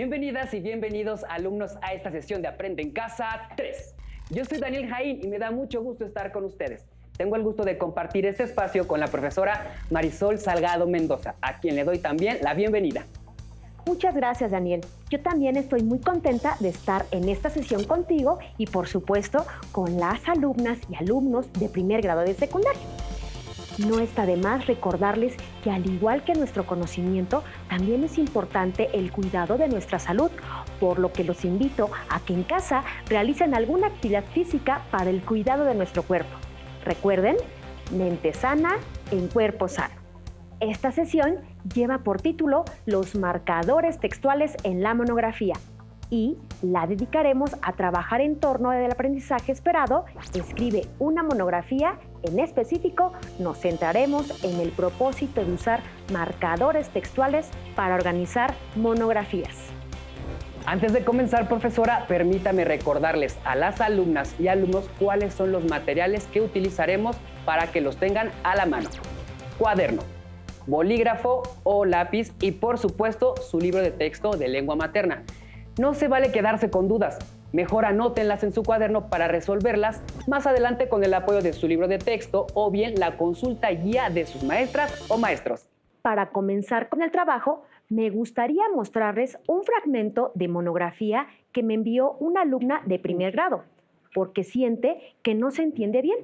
Bienvenidas y bienvenidos alumnos a esta sesión de Aprende en Casa 3. Yo soy Daniel Jaín y me da mucho gusto estar con ustedes. Tengo el gusto de compartir este espacio con la profesora Marisol Salgado Mendoza, a quien le doy también la bienvenida. Muchas gracias, Daniel. Yo también estoy muy contenta de estar en esta sesión contigo y, por supuesto, con las alumnas y alumnos de primer grado de secundaria. No está de más recordarles que, al igual que nuestro conocimiento, también es importante el cuidado de nuestra salud, por lo que los invito a que en casa realicen alguna actividad física para el cuidado de nuestro cuerpo. Recuerden, mente sana en cuerpo sano. Esta sesión lleva por título Los marcadores textuales en la monografía y la dedicaremos a trabajar en torno del aprendizaje esperado. Escribe una monografía. En específico, nos centraremos en el propósito de usar marcadores textuales para organizar monografías. Antes de comenzar, profesora, permítame recordarles a las alumnas y alumnos cuáles son los materiales que utilizaremos para que los tengan a la mano. Cuaderno, bolígrafo o lápiz y, por supuesto, su libro de texto de lengua materna. No se vale quedarse con dudas. Mejor anótenlas en su cuaderno para resolverlas más adelante con el apoyo de su libro de texto o bien la consulta guía de sus maestras o maestros. Para comenzar con el trabajo, me gustaría mostrarles un fragmento de monografía que me envió una alumna de primer grado, porque siente que no se entiende bien.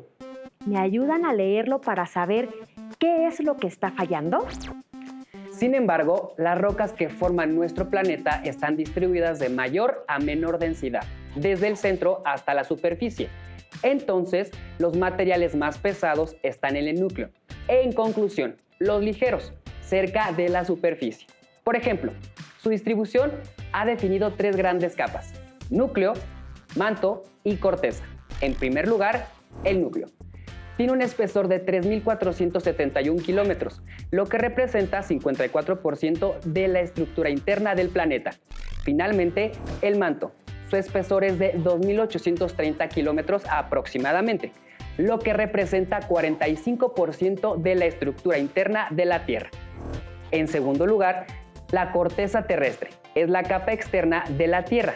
¿Me ayudan a leerlo para saber qué es lo que está fallando? Sin embargo, las rocas que forman nuestro planeta están distribuidas de mayor a menor densidad, desde el centro hasta la superficie. Entonces, los materiales más pesados están en el núcleo. En conclusión, los ligeros, cerca de la superficie. Por ejemplo, su distribución ha definido tres grandes capas: núcleo, manto y corteza. En primer lugar, el núcleo. Tiene un espesor de 3.471 kilómetros, lo que representa 54% de la estructura interna del planeta. Finalmente, el manto. Su espesor es de 2.830 kilómetros aproximadamente, lo que representa 45% de la estructura interna de la Tierra. En segundo lugar, la corteza terrestre es la capa externa de la Tierra.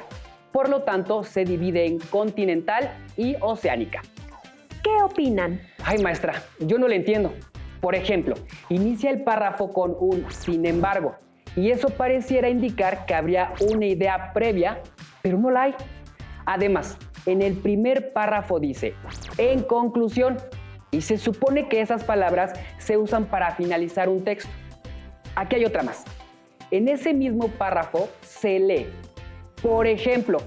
Por lo tanto, se divide en continental y oceánica. ¿Qué opinan? Ay, maestra, yo no le entiendo. Por ejemplo, inicia el párrafo con un sin embargo, y eso pareciera indicar que habría una idea previa, pero no la hay. Además, en el primer párrafo dice, en conclusión, y se supone que esas palabras se usan para finalizar un texto. Aquí hay otra más. En ese mismo párrafo se lee, por ejemplo,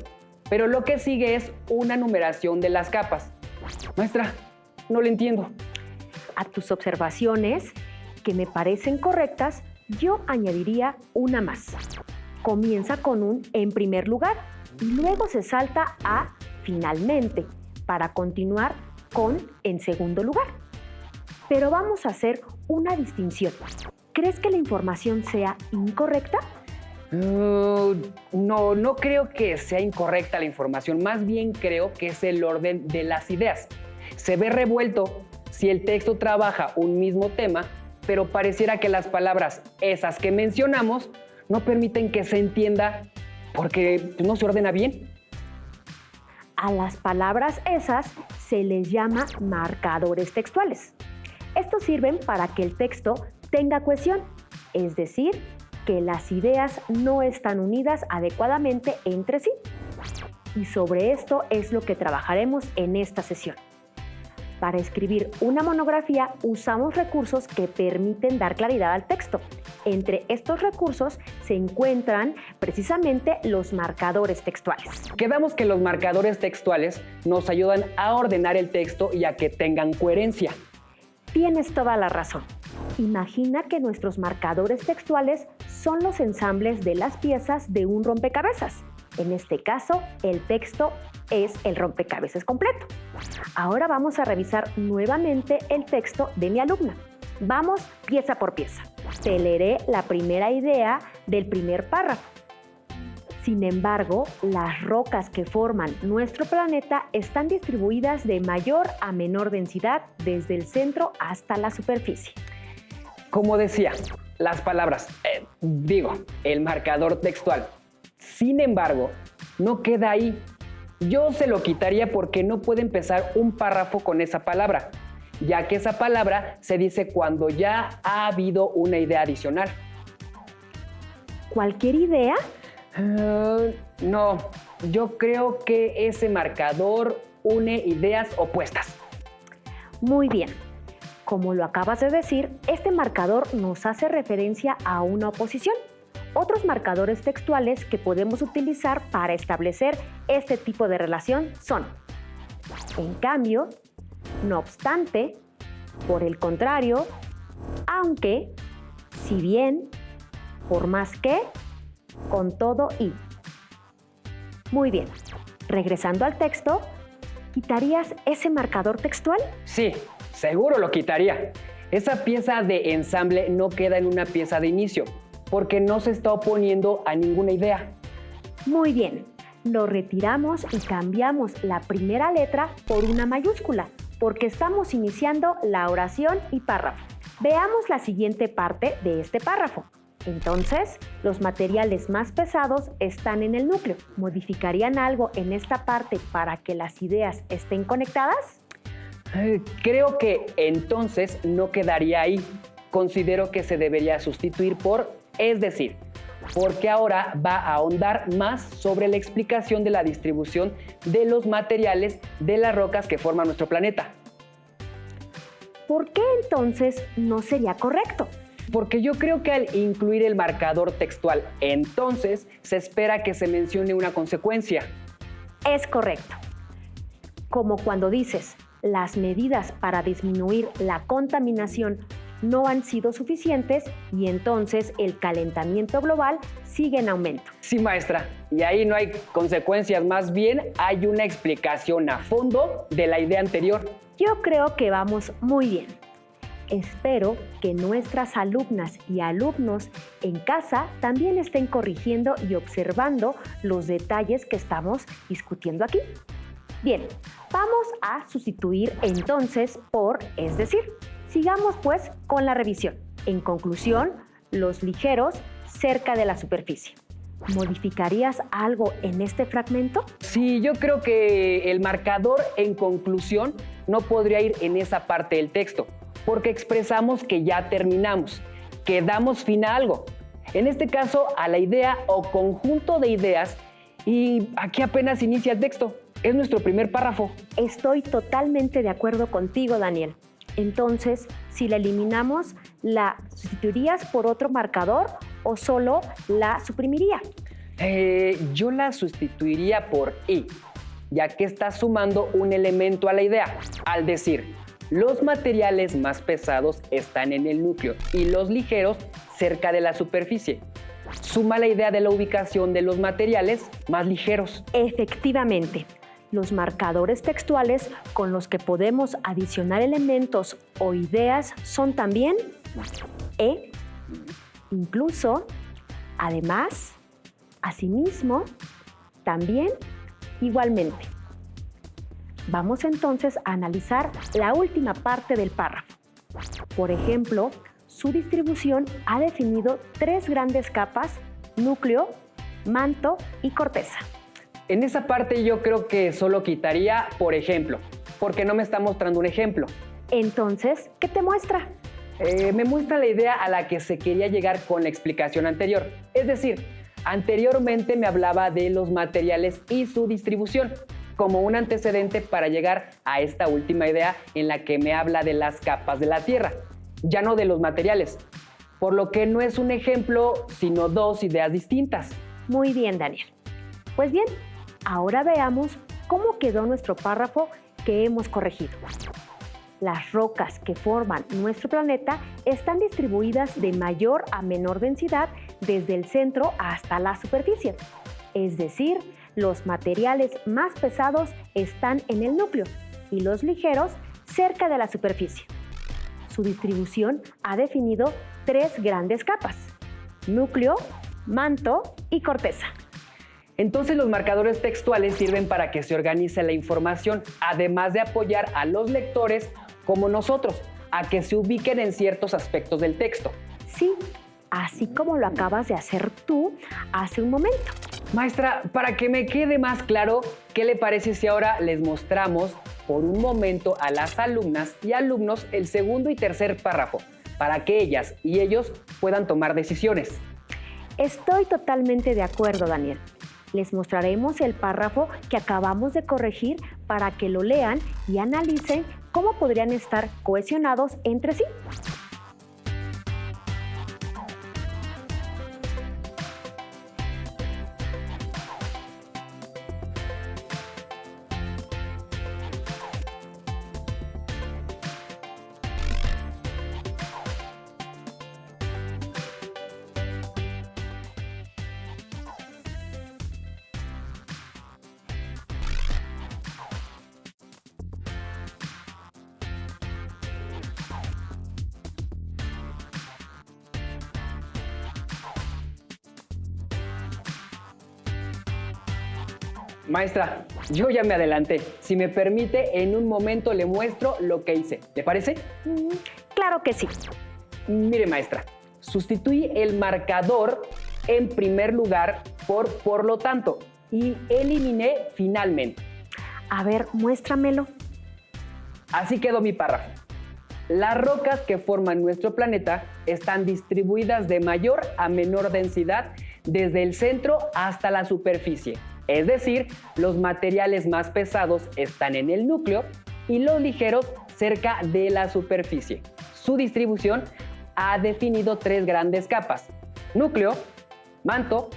pero lo que sigue es una numeración de las capas. Maestra, no le entiendo. A tus observaciones, que me parecen correctas, yo añadiría una más. Comienza con un en primer lugar y luego se salta a finalmente para continuar con en segundo lugar. Pero vamos a hacer una distinción. ¿Crees que la información sea incorrecta? No creo que sea incorrecta la información, más bien creo que es el orden de las ideas. Se ve revuelto si el texto trabaja un mismo tema, pero pareciera que las palabras esas que mencionamos no permiten que se entienda porque no se ordena bien. A las palabras esas se les llama marcadores textuales. Estos sirven para que el texto tenga cohesión, es decir, que las ideas no están unidas adecuadamente entre sí. Y sobre esto es lo que trabajaremos en esta sesión. Para escribir una monografía usamos recursos que permiten dar claridad al texto. Entre estos recursos se encuentran precisamente los marcadores textuales. Quedamos que los marcadores textuales nos ayudan a ordenar el texto y a que tengan coherencia. Tienes toda la razón. Imagina que nuestros marcadores textuales son los ensambles de las piezas de un rompecabezas. En este caso, el texto es el rompecabezas completo. Ahora vamos a revisar nuevamente el texto de mi alumna. Vamos pieza por pieza. Te leeré la primera idea del primer párrafo. Sin embargo, las rocas que forman nuestro planeta están distribuidas de mayor a menor densidad desde el centro hasta la superficie. Como decía, las palabras, el marcador textual, Sin embargo, no queda ahí. Yo se lo quitaría porque no puede empezar un párrafo con esa palabra, ya que esa palabra se dice cuando ya ha habido una idea adicional. ¿Cualquier idea? No, yo creo que ese marcador une ideas opuestas. Muy bien. Como lo acabas de decir, este marcador nos hace referencia a una oposición. Otros marcadores textuales que podemos utilizar para establecer este tipo de relación son: en cambio, no obstante, por el contrario, aunque, si bien, por más que, con todo y. Muy bien. Regresando al texto, ¿quitarías ese marcador textual? Sí, seguro lo quitaría. Esa pieza de ensamble no queda en una pieza de inicio, porque no se está oponiendo a ninguna idea. Muy bien. Lo retiramos y cambiamos la primera letra por una mayúscula, porque estamos iniciando la oración y párrafo. Veamos la siguiente parte de este párrafo. Entonces, los materiales más pesados están en el núcleo. ¿Modificarían algo en esta parte para que las ideas estén conectadas? Creo que entonces no quedaría ahí. Considero que se debería sustituir por es decir, porque ahora va a ahondar más sobre la explicación de la distribución de los materiales de las rocas que forman nuestro planeta. ¿Por qué entonces no sería correcto? Porque yo creo que al incluir el marcador textual, entonces se espera que se mencione una consecuencia. Es correcto. Como cuando dices, las medidas para disminuir la contaminación no han sido suficientes y entonces el calentamiento global sigue en aumento. Sí, maestra, y ahí no hay consecuencias, más bien hay una explicación a fondo de la idea anterior. Yo creo que vamos muy bien. Espero que nuestras alumnas y alumnos en casa también estén corrigiendo y observando los detalles que estamos discutiendo aquí. Bien, vamos a sustituir entonces por es decir. Sigamos pues con la revisión. En conclusión, los ligeros cerca de la superficie. ¿Modificarías algo en este fragmento? Sí, yo creo que el marcador en conclusión no podría ir en esa parte del texto, porque expresamos que ya terminamos, que damos fin a algo. En este caso, a la idea o conjunto de ideas, y aquí apenas inicia el texto. Es nuestro primer párrafo. Estoy totalmente de acuerdo contigo, Daniel. Entonces, si la eliminamos, ¿la sustituirías por otro marcador o solo la suprimiría? Yo la sustituiría por y, ya que está sumando un elemento a la idea. Al decir, los materiales más pesados están en el núcleo y los ligeros cerca de la superficie. Suma la idea de la ubicación de los materiales más ligeros. Efectivamente. Los marcadores textuales con los que podemos adicionar elementos o ideas son también incluso, además, asimismo, también, igualmente. Vamos entonces a analizar la última parte del párrafo. Por ejemplo, su distribución ha definido 3 grandes capas: núcleo, manto y corteza. En esa parte yo creo que solo quitaría por ejemplo, porque no me está mostrando un ejemplo. Entonces, ¿qué te muestra? Me muestra la idea a la que se quería llegar con la explicación anterior. Es decir, anteriormente me hablaba de los materiales y su distribución, como un antecedente para llegar a esta última idea en la que me habla de las capas de la Tierra, ya no de los materiales, por lo que no es un ejemplo, sino 2 ideas distintas. Muy bien, Daniel. Pues bien, ahora veamos cómo quedó nuestro párrafo que hemos corregido. Las rocas que forman nuestro planeta están distribuidas de mayor a menor densidad desde el centro hasta la superficie. Es decir, los materiales más pesados están en el núcleo y los ligeros cerca de la superficie. Su distribución ha definido 3 grandes capas: núcleo, manto y corteza. Entonces los marcadores textuales sirven para que se organice la información, además de apoyar a los lectores como nosotros a que se ubiquen en ciertos aspectos del texto. Sí, así como lo acabas de hacer tú hace un momento. Maestra, para que me quede más claro, ¿qué le parece si ahora les mostramos por un momento a las alumnas y alumnos el segundo y tercer párrafo, para que ellas y ellos puedan tomar decisiones? Estoy totalmente de acuerdo, Daniel. Les mostraremos el párrafo que acabamos de corregir para que lo lean y analicen cómo podrían estar cohesionados entre sí. Maestra, yo ya me adelanté. Si me permite, en un momento le muestro lo que hice. ¿Le parece? Claro que sí. Mire, maestra, sustituí el marcador en primer lugar por lo tanto y eliminé finalmente. A ver, muéstramelo. Así quedó mi párrafo. Las rocas que forman nuestro planeta están distribuidas de mayor a menor densidad desde el centro hasta la superficie. Es decir, los materiales más pesados están en el núcleo y los ligeros cerca de la superficie. Su distribución ha definido tres grandes capas: núcleo, manto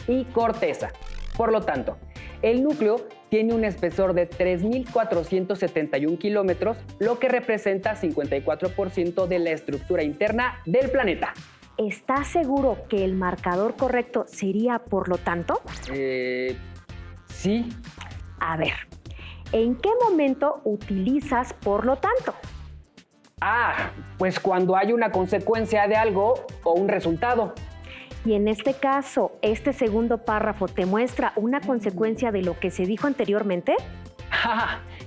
y corteza. Por lo tanto, el núcleo tiene un espesor de 3.471 kilómetros, lo que representa 54% de la estructura interna del planeta. ¿Estás seguro que el marcador correcto sería por lo tanto? Sí. A ver, ¿en qué momento utilizas por lo tanto? Pues cuando hay una consecuencia de algo o un resultado. Y en este caso, ¿este segundo párrafo te muestra una consecuencia de lo que se dijo anteriormente?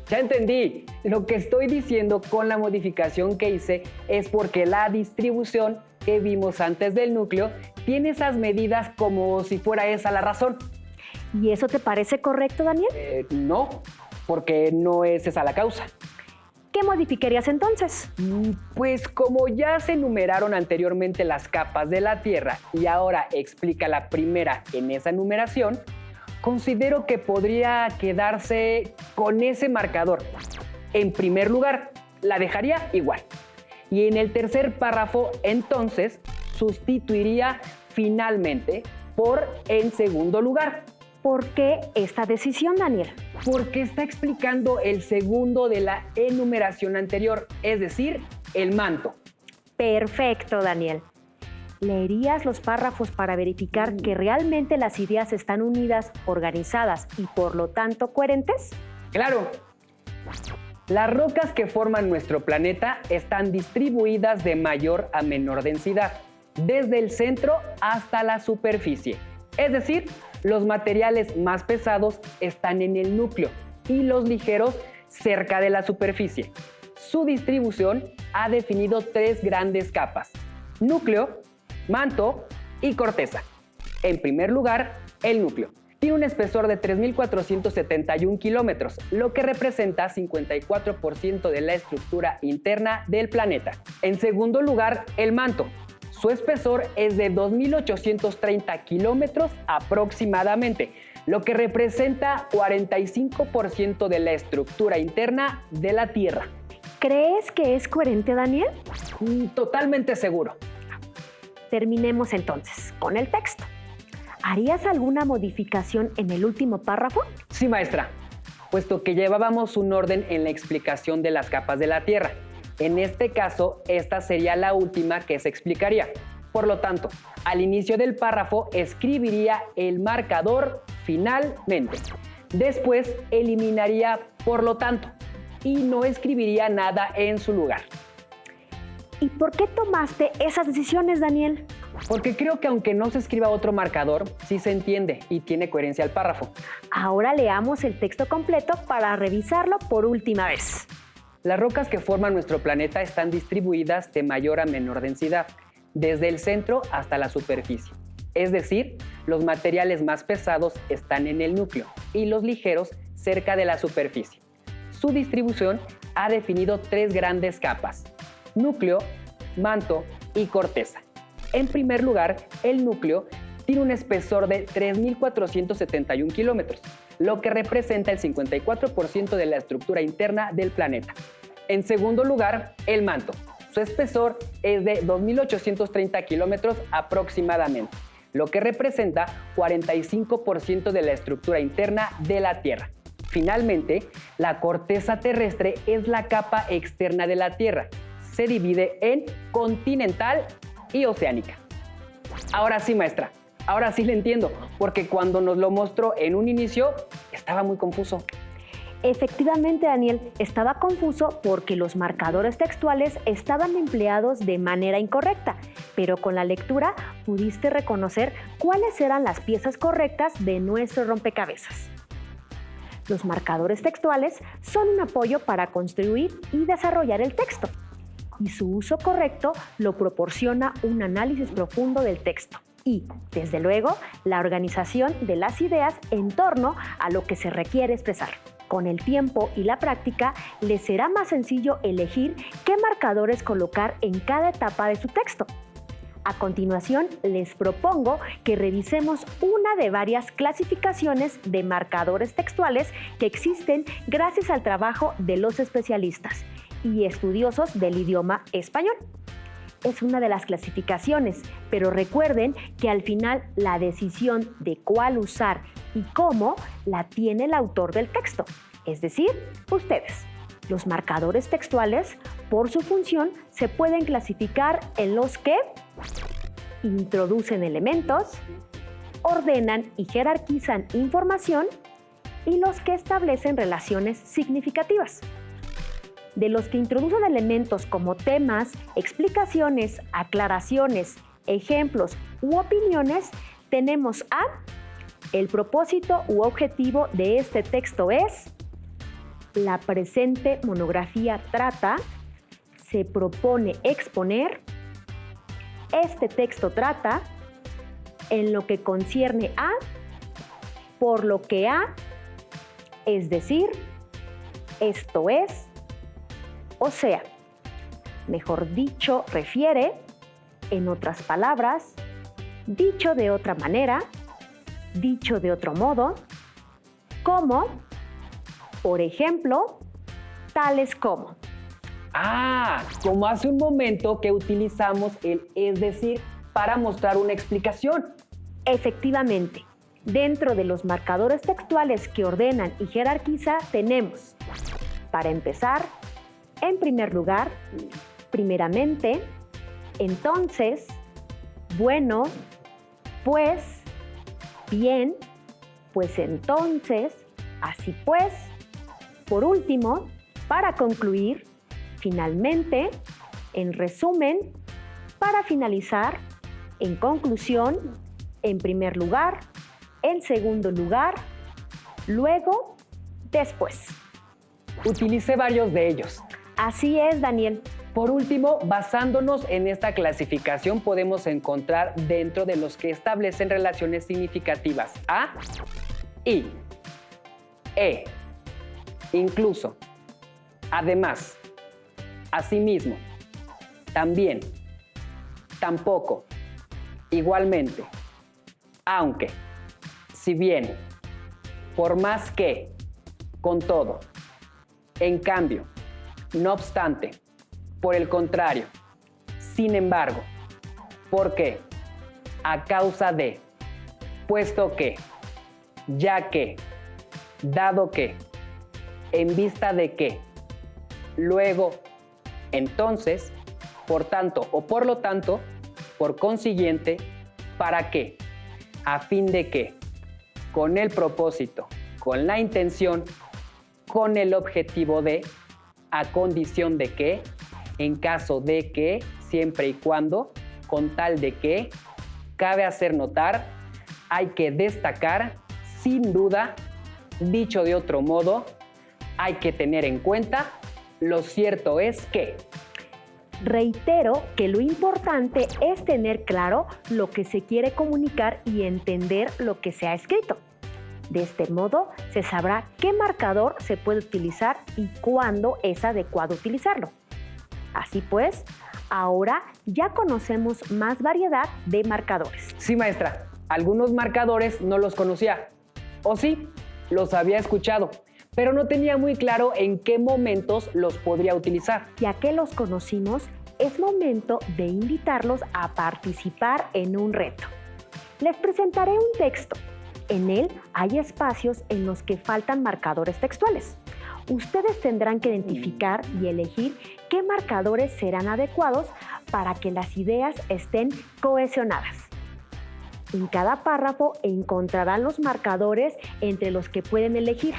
Ya entendí. Lo que estoy diciendo con la modificación que hice es porque la distribución que vimos antes del núcleo tiene esas medidas como si fuera esa la razón. ¿Y eso te parece correcto, Daniel? No, porque no es esa la causa. ¿Qué modificarías entonces? Pues como ya se enumeraron anteriormente las capas de la Tierra y ahora explica la primera en esa numeración, considero que podría quedarse con ese marcador. En primer lugar, la dejaría igual. Y en el tercer párrafo, entonces, sustituiría finalmente por en segundo lugar. ¿Por qué esta decisión, Daniel? Porque está explicando el segundo de la enumeración anterior, es decir, el manto. Perfecto, Daniel. ¿Leerías los párrafos para verificar que realmente las ideas están unidas, organizadas y por lo tanto coherentes? ¡Claro! Las rocas que forman nuestro planeta están distribuidas de mayor a menor densidad, desde el centro hasta la superficie. Es decir, los materiales más pesados están en el núcleo y los ligeros cerca de la superficie. Su distribución ha definido tres grandes capas: núcleo, manto y corteza. En primer lugar, el núcleo. Tiene un espesor de 3.471 kilómetros, lo que representa 54% de la estructura interna del planeta. En segundo lugar, el manto. Su espesor es de 2.830 kilómetros aproximadamente, lo que representa 45% de la estructura interna de la Tierra. ¿Crees que es coherente, Daniel? Totalmente seguro. Terminemos entonces con el texto. ¿Harías alguna modificación en el último párrafo? Sí, maestra, puesto que llevábamos un orden en la explicación de las capas de la Tierra. En este caso, esta sería la última que se explicaría. Por lo tanto, al inicio del párrafo escribiría el marcador finalmente. Después eliminaría por lo tanto y no escribiría nada en su lugar. ¿Y por qué tomaste esas decisiones, Daniel? Porque creo que aunque no se escriba otro marcador, sí se entiende y tiene coherencia el párrafo. Ahora leamos el texto completo para revisarlo por última vez. Las rocas que forman nuestro planeta están distribuidas de mayor a menor densidad, desde el centro hasta la superficie. Es decir, los materiales más pesados están en el núcleo y los ligeros cerca de la superficie. Su distribución ha definido 3 grandes capas: núcleo, manto y corteza. En primer lugar, el núcleo tiene un espesor de 3.471 kilómetros, lo que representa el 54% de la estructura interna del planeta. En segundo lugar, el manto. Su espesor es de 2.830 kilómetros aproximadamente, lo que representa 45% de la estructura interna de la Tierra. Finalmente, la corteza terrestre es la capa externa de la Tierra. Se divide en continental y oceánica. Ahora sí, maestra, ahora sí le entiendo, porque cuando nos lo mostró en un inicio, estaba muy confuso. Efectivamente, Daniel, estaba confuso porque los marcadores textuales estaban empleados de manera incorrecta, pero con la lectura pudiste reconocer cuáles eran las piezas correctas de nuestro rompecabezas. Los marcadores textuales son un apoyo para construir y desarrollar el texto, y su uso correcto lo proporciona un análisis profundo del texto y, desde luego, la organización de las ideas en torno a lo que se requiere expresar. Con el tiempo y la práctica, les será más sencillo elegir qué marcadores colocar en cada etapa de su texto. A continuación, les propongo que revisemos una de varias clasificaciones de marcadores textuales que existen gracias al trabajo de los especialistas y estudiosos del idioma español. Es una de las clasificaciones, pero recuerden que al final la decisión de cuál usar y cómo la tiene el autor del texto, es decir, ustedes. Los marcadores textuales, por su función, se pueden clasificar en los que introducen elementos, ordenan y jerarquizan información y los que establecen relaciones significativas. De los que introducen elementos como temas, explicaciones, aclaraciones, ejemplos u opiniones, tenemos a: el propósito u objetivo de este texto es, la presente monografía trata, se propone exponer, este texto trata, en lo que concierne a, por lo que a, es decir, esto es, o sea, mejor dicho, refiere, en otras palabras, dicho de otra manera, dicho de otro modo, como, por ejemplo, tales como. Como hace un momento que utilizamos el es decir para mostrar una explicación. Efectivamente, dentro de los marcadores textuales que ordenan y jerarquizan tenemos, para empezar, en primer lugar, primeramente, entonces, bueno, pues, bien, pues entonces, así pues, por último, para concluir, finalmente, en resumen, para finalizar, en conclusión, en primer lugar, en segundo lugar, luego, después. Utilicé varios de ellos. Así es, Daniel. Por último, basándonos en esta clasificación, podemos encontrar dentro de los que establecen relaciones significativas a, y, incluso, además, asimismo, también, tampoco, igualmente, aunque, si bien, por más que, con todo, en cambio, no obstante, por el contrario, sin embargo, porque, a causa de, puesto que, ya que, dado que, en vista de que, luego, entonces, por tanto o por lo tanto, por consiguiente, para que, a fin de que, con el propósito, con la intención, con el objetivo de, a condición de que, en caso de que, siempre y cuando, con tal de que, cabe hacer notar, hay que destacar, sin duda, dicho de otro modo, hay que tener en cuenta, lo cierto es que. Reitero que lo importante es tener claro lo que se quiere comunicar y entender lo que se ha escrito. De este modo, se sabrá qué marcador se puede utilizar y cuándo es adecuado utilizarlo. Así pues, ahora ya conocemos más variedad de marcadores. Sí, maestra. Algunos marcadores no los conocía. O sí, los había escuchado, pero no tenía muy claro en qué momentos los podría utilizar. Ya que los conocimos, es momento de invitarlos a participar en un reto. Les presentaré un texto. En él hay espacios en los que faltan marcadores textuales. Ustedes tendrán que identificar y elegir qué marcadores serán adecuados para que las ideas estén cohesionadas. En cada párrafo encontrarán los marcadores entre los que pueden elegir.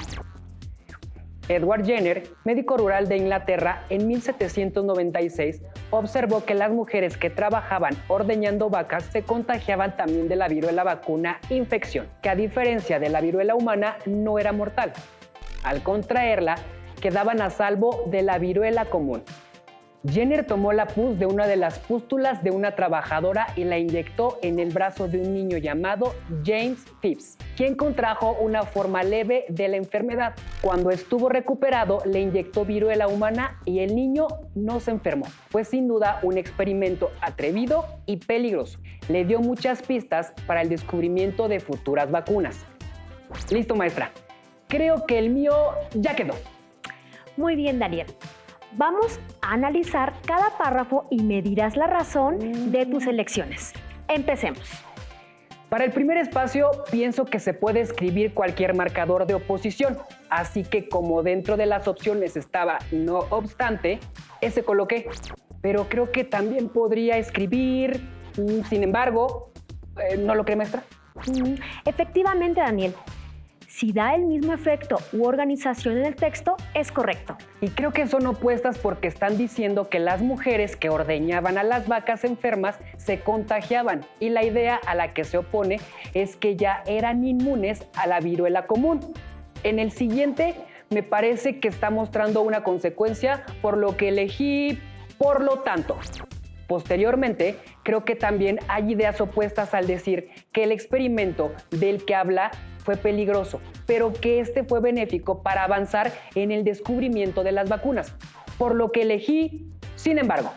Edward Jenner, médico rural de Inglaterra, en 1796 observó que las mujeres que trabajaban ordeñando vacas se contagiaban también de la viruela vacuna infección, que a diferencia de la viruela humana no era mortal. Al contraerla, quedaban a salvo de la viruela común. Jenner tomó la pus de una de las pústulas de una trabajadora y la inyectó en el brazo de un niño llamado James Phipps, quien contrajo una forma leve de la enfermedad. Cuando estuvo recuperado, le inyectó viruela humana y el niño no se enfermó. Fue sin duda un experimento atrevido y peligroso. Le dio muchas pistas para el descubrimiento de futuras vacunas. Listo, maestra. Creo que el mío ya quedó. Muy bien, Daniel. Vamos a analizar cada párrafo y me dirás la razón de tus elecciones. Empecemos. Para el primer espacio, pienso que se puede escribir cualquier marcador de oposición, así que como dentro de las opciones estaba no obstante, ese coloqué. Pero creo que también podría escribir, sin embargo, ¿no lo cree, maestra? Efectivamente, Daniel. Si da el mismo efecto u organización en el texto, es correcto. Y creo que son opuestas porque están diciendo que las mujeres que ordeñaban a las vacas enfermas se contagiaban y la idea a la que se opone es que ya eran inmunes a la viruela común. En el siguiente me parece que está mostrando una consecuencia, por lo que elegí por lo tanto. Posteriormente, creo que también hay ideas opuestas al decir que el experimento del que habla fue peligroso, pero que este fue benéfico para avanzar en el descubrimiento de las vacunas, por lo que elegí, sin embargo.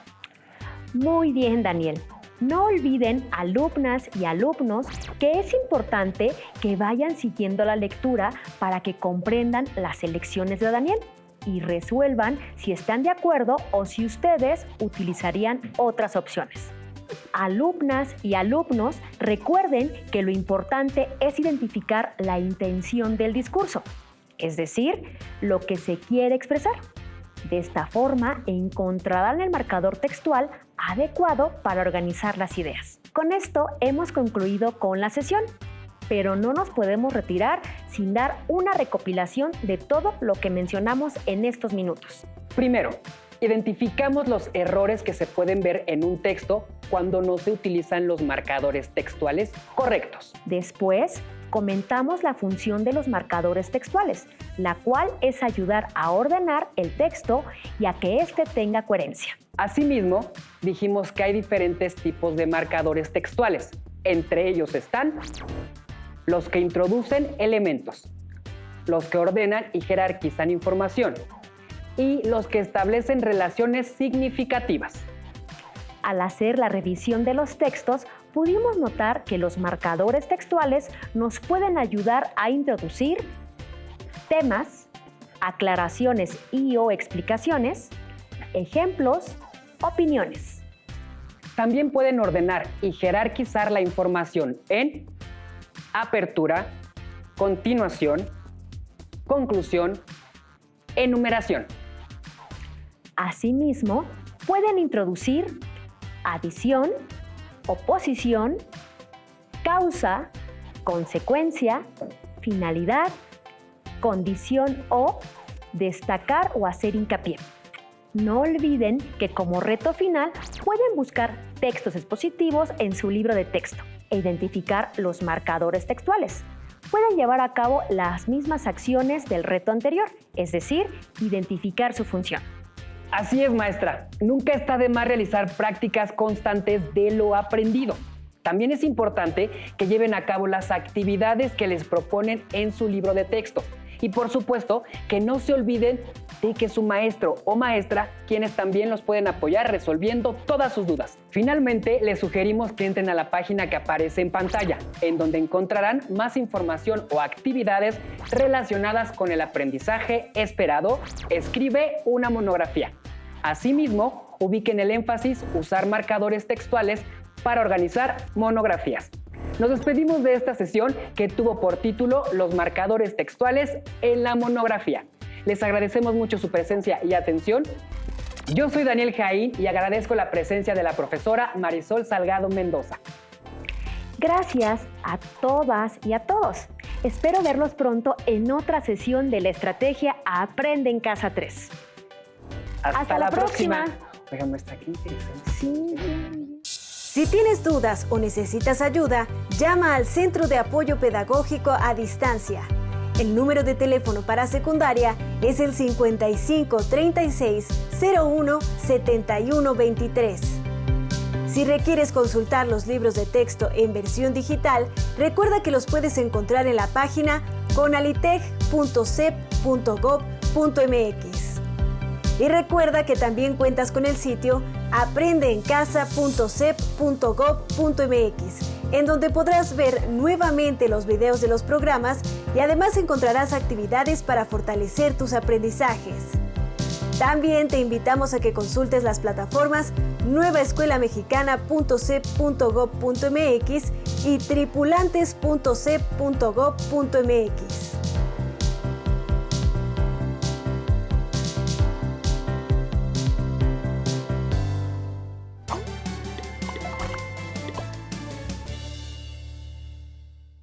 Muy bien, Daniel. No olviden, alumnas y alumnos, que es importante que vayan siguiendo la lectura para que comprendan las elecciones de Daniel y resuelvan si están de acuerdo o si ustedes utilizarían otras opciones. Alumnas y alumnos, recuerden que lo importante es identificar la intención del discurso, es decir, lo que se quiere expresar. De esta forma, encontrarán el marcador textual adecuado para organizar las ideas. Con esto hemos concluido con la sesión, pero no nos podemos retirar sin dar una recopilación de todo lo que mencionamos en estos minutos. Primero, identificamos los errores que se pueden ver en un texto cuando no se utilizan los marcadores textuales correctos. Después, comentamos la función de los marcadores textuales, la cual es ayudar a ordenar el texto y a que éste tenga coherencia. Asimismo, dijimos que hay diferentes tipos de marcadores textuales. Entre ellos están los que introducen elementos, los que ordenan y jerarquizan información, y los que establecen relaciones significativas. Al hacer la revisión de los textos, pudimos notar que los marcadores textuales nos pueden ayudar a introducir temas, aclaraciones y/o explicaciones, ejemplos, opiniones. También pueden ordenar y jerarquizar la información en apertura, continuación, conclusión, enumeración. Asimismo, pueden introducir adición, oposición, causa, consecuencia, finalidad, condición o destacar o hacer hincapié. No olviden que como reto final pueden buscar textos expositivos en su libro de texto e identificar los marcadores textuales. Pueden llevar a cabo las mismas acciones del reto anterior, es decir, identificar su función. Así es, maestra. Nunca está de más realizar prácticas constantes de lo aprendido. También es importante que lleven a cabo las actividades que les proponen en su libro de texto. Y por supuesto, que no se olviden de que su maestro o maestra, quienes también los pueden apoyar resolviendo todas sus dudas. Finalmente, les sugerimos que entren a la página que aparece en pantalla, en donde encontrarán más información o actividades relacionadas con el aprendizaje esperado. Escribe una monografía. Asimismo, ubiquen el énfasis usar marcadores textuales para organizar monografías. Nos despedimos de esta sesión que tuvo por título Los marcadores textuales en la monografía. Les agradecemos mucho su presencia y atención. Yo soy Daniel Jaín y agradezco la presencia de la profesora Marisol Salgado Mendoza. Gracias a todas y a todos. Espero verlos pronto en otra sesión de la estrategia Aprende en Casa 3. Hasta la próxima. Oiga, maestra, qué interesante. Sí. Si tienes dudas o necesitas ayuda, llama al Centro de Apoyo Pedagógico a Distancia. El número de teléfono para secundaria es el 55 36 01 71 23. Si requieres consultar los libros de texto en versión digital, recuerda que los puedes encontrar en la página conaliteg.cep.gov.mx. Y recuerda que también cuentas con el sitio aprendeencasa.cep.gov.mx, en donde podrás ver nuevamente los videos de los programas y además encontrarás actividades para fortalecer tus aprendizajes. También te invitamos a que consultes las plataformas nuevaescuelamexicana.cep.gov.mx y tripulantes.cep.gov.mx.